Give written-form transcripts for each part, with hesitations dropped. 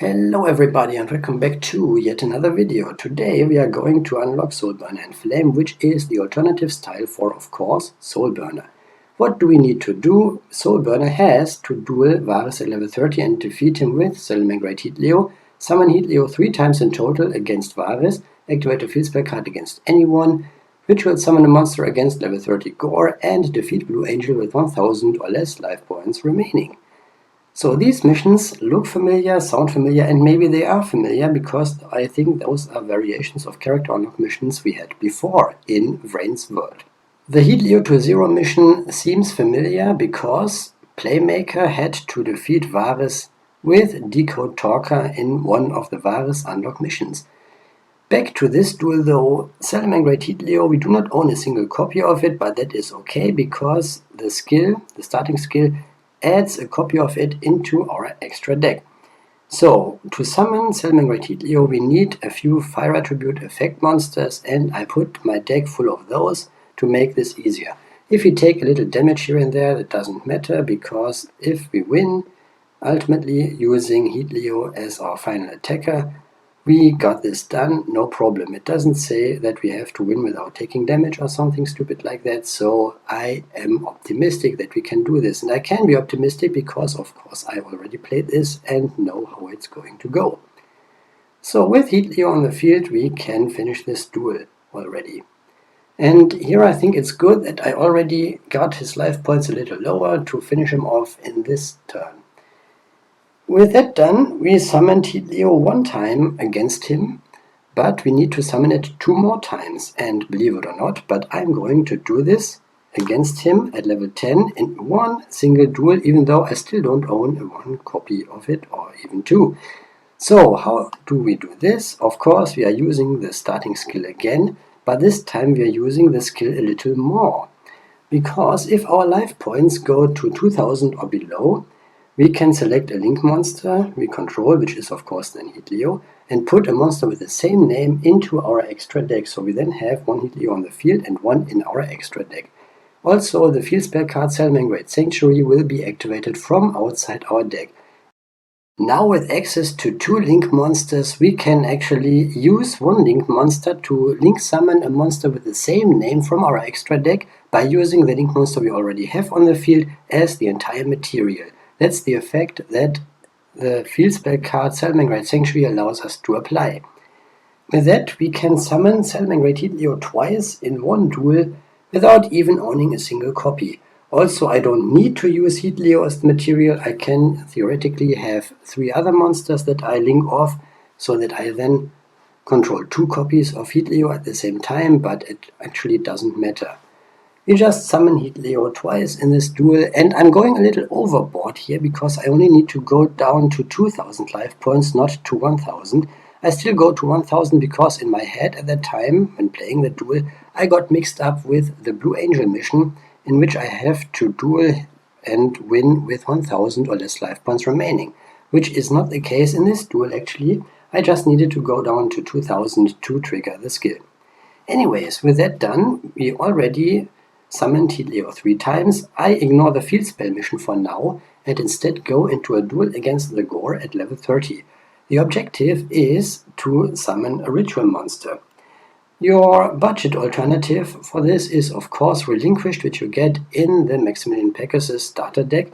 Hello everybody and welcome back to yet another video. Today we are going to unlock Soulburner and Flame, which is the alternative style for, of course, Soulburner. What do we need to do? Soulburner has to duel Vrains at level 30 and defeat him with Salamangreat Heatleo, summon Heatleo 3 times in total against Vrains, activate a field spell card against anyone, ritual summon a monster against level 30 Gore, and defeat Blue Angel with 1000 or less life points remaining. So these missions look familiar, sound familiar, and maybe they are familiar because I think those are variations of character unlock missions we had before in Vrains World. The Heatleo to 0 mission seems familiar because Playmaker had to defeat Vrains with Decode Talker in one of the Vrains unlock missions. Back to this duel though, Salamangreat Heatleo, we do not own a single copy of it, but that is okay because the starting skill, adds a copy of it into our extra deck. So, to summon Salamangreat Heatleo we need a few fire attribute effect monsters, and I put my deck full of those to make this easier. If we take a little damage here and there, that doesn't matter, because if we win, ultimately using Heatleo as our final attacker, we got this done, no problem. It doesn't say that we have to win without taking damage or something stupid like that, so I am optimistic that we can do this. And I can be optimistic because, of course, I already played this and know how it's going to go. So with Heatleo on the field, we can finish this duel already. And here I think it's good that I already got his life points a little lower to finish him off in this turn. With that done, we summoned Heatleo 1 time against him, but we need to summon it 2 more times, and believe it or not, but I'm going to do this against him at level 10 in one single duel, even though I still don't own a 1 copy of it, or even 2. So how do we do this? Of course we are using the starting skill again, but this time we are using the skill a little more. Because if our life points go to 2000 or below, we can select a link monster we control, which is of course then Heatleo, and put a monster with the same name into our extra deck. So we then have 1 Heatleo on the field and 1 in our extra deck. Also, the field spell card Salamangreat Sanctuary will be activated from outside our deck. Now with access to 2 link monsters, we can actually use 1 link monster to link summon a monster with the same name from our extra deck by using the link monster we already have on the field as the entire material. That's the effect that the field spell card Salamangreat Sanctuary allows us to apply. With that, we can summon Salamangreat Heatleo twice in one duel without even owning a single copy. Also, I don't need to use Heatleo as the material. I can theoretically have 3 other monsters that I link off, so that I then control 2 copies of Heatleo at the same time, but it actually doesn't matter. We just summon Heatleo twice in this duel, and I'm going a little overboard here because I only need to go down to 2000 life points, not to 1000. I still go to 1000 because in my head at that time, when playing the duel, I got mixed up with the Blue Angel mission, in which I have to duel and win with 1000 or less life points remaining, which is not the case in this duel actually. I just needed to go down to 2000 to trigger the skill. Anyways, with that done, we already summoned Heatleo 3 times. I ignore the field spell mission for now and instead go into a duel against the Gore at level 30. The objective is to summon a ritual monster. Your budget alternative for this is of course Relinquished, which you get in the Maximilian Peckus' starter deck.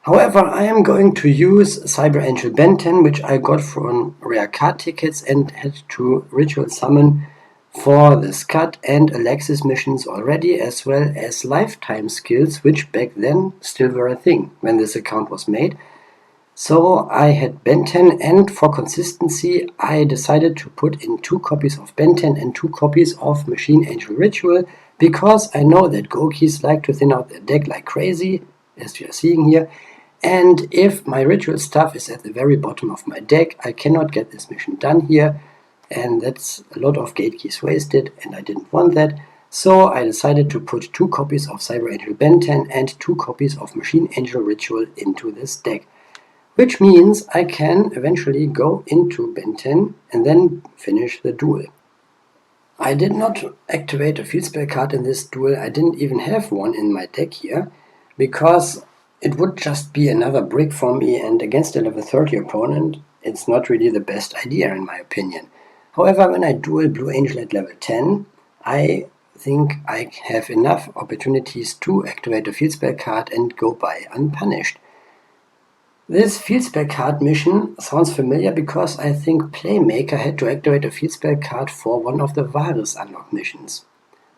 However, I am going to use Cyber Angel Ben 10, which I got from rare card tickets and had to ritual summon for the Scud and Alexis missions already, as well as lifetime skills, which back then still were a thing when this account was made. So I had Ben 10, and for consistency I decided to put in 2 copies of Ben 10 and 2 copies of Machine Angel Ritual, because I know that Gokis like to thin out their deck like crazy, as you are seeing here, and if my ritual stuff is at the very bottom of my deck, I cannot get this mission done here. And that's a lot of gate keys wasted, and I didn't want that. So I decided to put 2 copies of Cyber Angel Ben 10 and 2 copies of Machine Angel Ritual into this deck. Which means I can eventually go into Ben 10 and then finish the duel. I did not activate a field spell card in this duel. I didn't even have one in my deck here, because it would just be another brick for me, and against a level 30 opponent it's not really the best idea in my opinion. However, when I duel Blue Angel at level 10, I think I have enough opportunities to activate a field spell card and go by unpunished. This field spell card mission sounds familiar because I think Playmaker had to activate a field spell card for one of the Vrains unlock missions.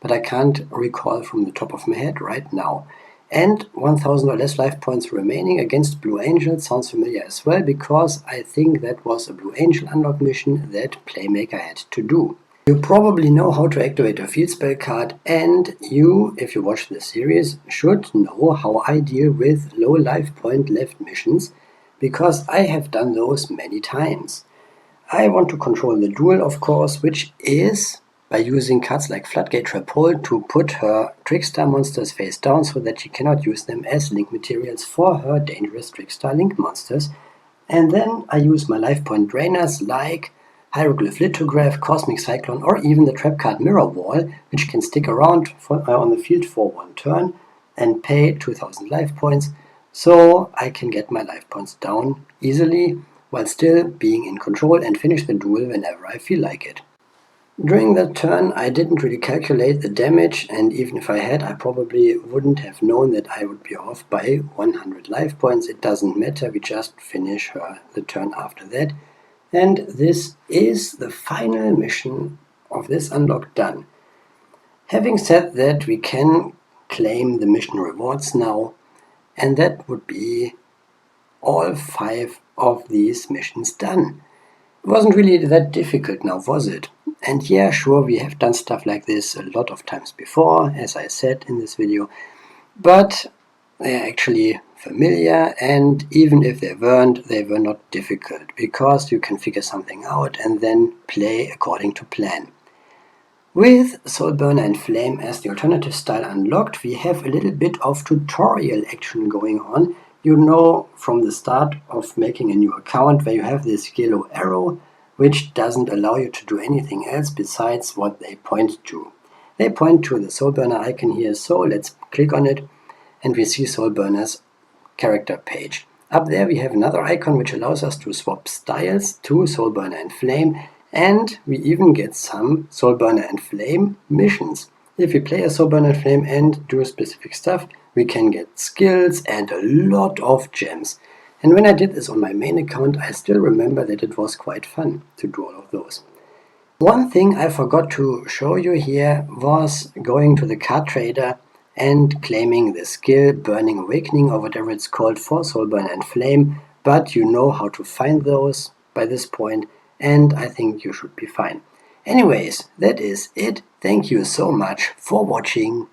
But I can't recall from the top of my head right now. And 1000 or less life points remaining against Blue Angel sounds familiar as well, because I think that was a Blue Angel unlock mission that Playmaker had to do. You probably know how to activate a field spell card, and you, if you watch this series, should know how I deal with low life point left missions, because I have done those many times. I want to control the Duel, of course, which is by using cards like Floodgate Trap Hole to put her Trickstar monsters face down so that she cannot use them as link materials for her dangerous Trickstar link monsters. And then I use my life point drainers like Hieroglyph Lithograph, Cosmic Cyclone, or even the trap card Mirror Wall, which can stick around on the field for one turn and pay 2000 life points, so I can get my life points down easily while still being in control and finish the duel whenever I feel like it. During that turn I didn't really calculate the damage, and even if I had, I probably wouldn't have known that I would be off by 100 life points. It doesn't matter, we just finish her the turn after that. And this is the final mission of this unlock done. Having said that, we can claim the mission rewards now, and that would be all 5 of these missions done. It wasn't really that difficult now, was it? And yeah, sure, we have done stuff like this a lot of times before, as I said in this video, but they're actually familiar, and even if they weren't, they were not difficult, because you can figure something out and then play according to plan. With Soulburner and Flame as the alternative style unlocked, we have a little bit of tutorial action going on. You know from the start of making a new account where you have this yellow arrow, which doesn't allow you to do anything else besides what they point to. They point to the Soulburner icon here, so let's click on it, and we see Soulburner's character page. Up there we have another icon which allows us to swap styles to Soulburner and Flame, and we even get some Soulburner and Flame missions. If we play a Soulburner and Flame and do specific stuff, we can get skills and a lot of gems. And when I did this on my main account, I still remember that it was quite fun to do all of those. One thing I forgot to show you here was going to the card trader and claiming the skill Burning Awakening, or whatever it's called, for Soulburner and Flame, but you know how to find those by this point, and I think you should be fine. Anyways, that is it. Thank you so much for watching.